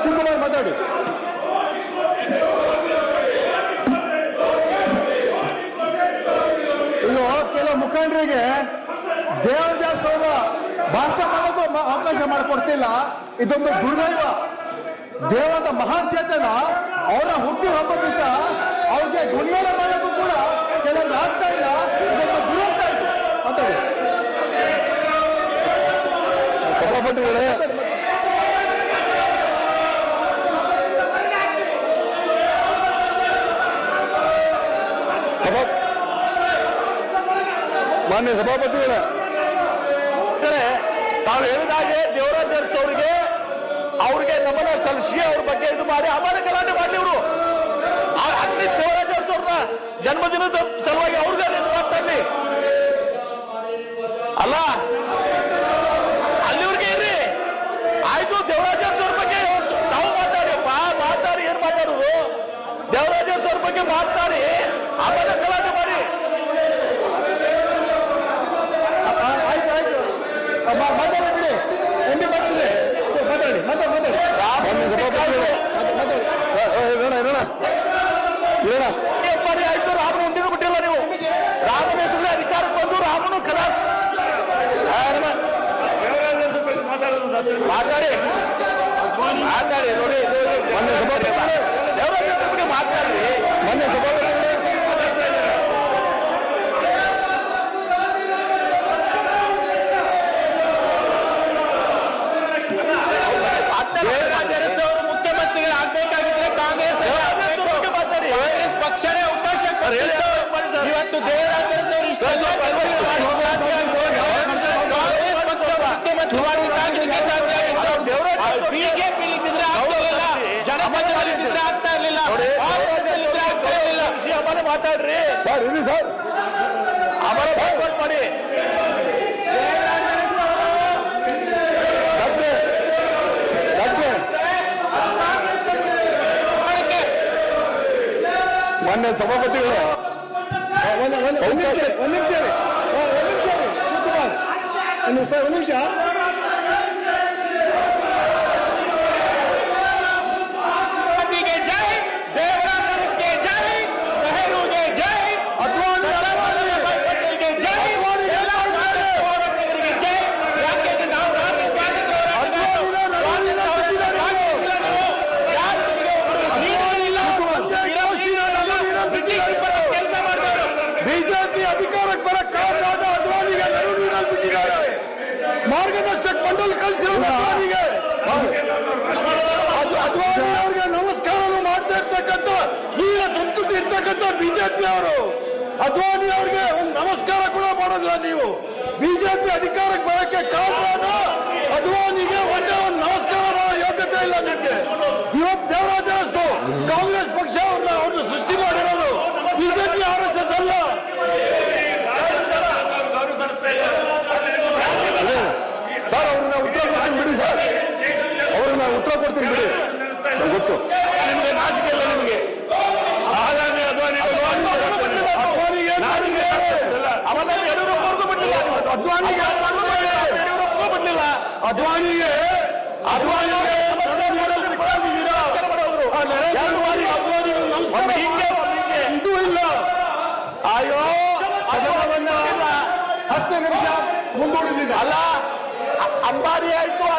ಶಿವಕುಮಾರ್ ಮಾತಾಡಿ. ಇದು ಕೆಲವು ಮುಖಂಡರಿಗೆ ದೇವದಾಸ್ ಅವರ ಭಾಷಣ ಮಾಡೋದು ಅವಕಾಶ ಮಾಡಿಕೊಡ್ತಿಲ್ಲ. ಇದೊಂದು ದುರ್ದೈವ. ದೇವದ ಮಹಾನ್ ಚೇತನ ಅವರ ಹುಟ್ಟು ಹಬ್ಬ ದಿವಸ ಅವ್ರಿಗೆ ಗುಣಿಗಾರ ಮಾಡೋದು ಕೂಡ ಕೆಲವರು ಆಗ್ತಾ ಇಲ್ಲ. ಇದೊಂದು ದುರಂತ ಇದೆ. ಮಾತಾಡಿ ಸಭಾಪತಿಗಳೇ. ಮಾನ್ಯ ಸಭಾಪತಿಗಳೇ, ತಾವು ಹೇಳಿದಾಗೆ ದೇವರಾಜ್ ಅರಸು ಅವ್ರಿಗೆ ನಮನ ಸಲ್ಲಿಸಿ ಅವ್ರ ಬಗ್ಗೆ ಇದು ಮಾಡಿ ಆಮೇಲೆ ಗಲಾಟೆ ಮಾಡಲಿ. ಇವರು ಅಲ್ಲಿ ದೇವರಾಜ್ ಅರಸು ಅವ್ರನ್ನ ಜನ್ಮದಿನದ ಸಲುವಾಗಿ ಅವ್ರಿಗೆ ಇದು ಮಾತಾಡಲಿ ಅಲ್ಲ, ಅಲ್ಲಿವ್ರಿಗೆ ಇರ್ರಿ. ಆಯ್ತು, ದೇವರಾಜ್ ಅರಸು ಅವ್ರ ಬಗ್ಗೆ ನಾವು ಮಾತಾಡಿಯಪ್ಪ, ಮಾತಾಡಿ ಏನ್ ಮಾತಾಡುದು? ದೇವರಾಜ್ ಅರಸು ಅವ್ರ ಬಗ್ಗೆ ಮಾತಾಡಿ ಆಮೇಲೆ ಗಲಾಟೆ ಮಾಡಿ. ಆಯ್ತು ಆಯ್ತು, ಮಾತಾಡಿ ಎಲ್ಲಿ ಮಾತಾಡಿ, ಮಾತಾಡಿ ಮಾತಾಡಿ ಆಯ್ತು. ರಾಮನ ಉಂಡಿನೂ ಬಿಟ್ಟಿಲ್ಲ ನೀವು. ರಾಮನ ಹೆಸರಲ್ಲಿ ಅಧಿಕಾರಕ್ಕೆ ಬಂದು ರಾಮನು ಖಲಾಸ್ ಮಾತಾಡಿ ಮಾತಾಡಿ ನೋಡಿ. ದೇವರಾಜ್ ಬಗ್ಗೆ ಮಾತಾಡಿ. ಮೊನ್ನೆ ದೇವರಾಜ್ ಅರಸು ಅವರು ಮುಖ್ಯಮಂತ್ರಿಗಳಾಗಬೇಕಾಗಿದ್ರೆ ಕಾಂಗ್ರೆಸ್ ಪಕ್ಷನೇ ಅವಕಾಶ. ಇವತ್ತು ದೇವರಾಜ್ ಅರಸು ಬಿಜೆಪಿ ಇದ್ದಿದ್ರೆ ಆಗ್ತಿರ್ಲಿಲ್ಲ, ಜನಸಂಘ ಇದ್ದಿದ್ರೆ ಆಗ್ತಾ ಇರ್ಲಿಲ್ಲ, ಆಗ್ತಾ ಇರ್ಲಿಲ್ಲ. ಅಮರ ಮಾತಾಡ್ರಿ ಸರ್, ಇರಿ ಸರ್, ಅಮರ ಸಪೋರ್ಟ್ ಮಾಡಿ. ಮಾನ್ಯ ಸಭಾಪತಿಗಳೇ, ಒಂದು ನಿಮಿಷ ಶಿವಕುಮಾರ್, ಒಂದು ನಿಮಿಷ. ಜೈ ದೇವರಾಜ್ ಅರಸ್ಗೆ ಜೈ, ನೆಹರೂಗೆ ಜೈ, ಅದ್ವಾನಿ ಪಟೇಲ್ಗೆ ಜೈ, ಹೋರಾಟಗಾರರಿಗೆ ಜೈ. ಯಾಕೆಂದ್ರೆ ನಾವು ಕೆಲಸ ಮಾಡಿದವರು. ಬಿಜೆಪಿ ಅಧಿಕಾರಕ್ಕೆ ಬರಕ್ ಕಾರಣವಾದ ಅದ್ವಾನಿಗೆ ನೆರವಿನಲ್ಲಿ ಬಿಟ್ಟಿದ್ದಾರೆ. ಮಾರ್ಗದರ್ಶಕ ಮಂಡಳಿ ಕಳಿಸಿರೋದು ಅದ್ವಾನಿಗೆ. ಅದ್ವಾನಿ ಅವರಿಗೆ ನಮಸ್ಕಾರನೂ ಮಾಡ್ತಾ ಇರ್ತಕ್ಕಂಥ ಈಗ ಸಂಸ್ಕೃತಿ ಇರ್ತಕ್ಕಂಥ ಬಿಜೆಪಿ ಅವರು ಅದ್ವಾನಿ ಅವ್ರಿಗೆ ಒಂದು ನಮಸ್ಕಾರ ಕೂಡ ಮಾಡೋದಿಲ್ಲ. ನೀವು ಬಿಜೆಪಿ ಅಧಿಕಾರಕ್ಕೆ ಬರಕ್ಕೆ ಕಾರಣವಾದ ಅದ್ವಾನಿಗೆ ಒಂದೇ ಒಂದು ನಮಸ್ಕಾರ ಮಾಡೋ ಯೋಗ್ಯತೆ ಇಲ್ಲ ನಿಮ್ಗೆ. ಇವತ್ತು ದೇವರಾಜ್ ಅರಸು ಕಾಂಗ್ರೆಸ್ ಪಕ್ಷ ಅವ್ರನ್ನ ಸೃಷ್ಟಿ ಮಾಡಿರೋದು, ಬಿಜೆಪಿ RSS ಅಲ್ಲ. ಸರ್, ಅವ್ರನ್ನ ಉತ್ತರ ಕೊಡ್ತೀನಿ ಬಿಡಿ. ಸರ್, ಅವ್ರನ್ನ ಉತ್ತರ ಕೊಡ್ತೀನಿ ಬಿಡಿ. ನಂಗೆ ಗೊತ್ತು ನಿಮಗೆ ನಾಚಿಕೆ ಇಲ್ಲ. ನಿಮಗೆ ಹಾಗಾಗಿ ಅದ್ವಾನಿಗೆ ಯಡಿಯೂರಪ್ಪವ್ರಿಗೂ ಬಿಟ್ಟಿಲ್ಲ, ಅದ್ವಾನಿಗೆ ಯಡಿಯೂರಪ್ಪಗೂ ಬಿಟ್ಟಿಲ್ಲ. ಅದ್ವಾನಿಗೆ ಇದು ಇಲ್ಲ. ಅಯ್ಯೋ, 10 ನಿಮಿಷ ಮುಂದೂಡಿದ್ದೀನಿ. ಅಲ್ಲ, ಅಂಬಾರಿ ಆಯ್ತು.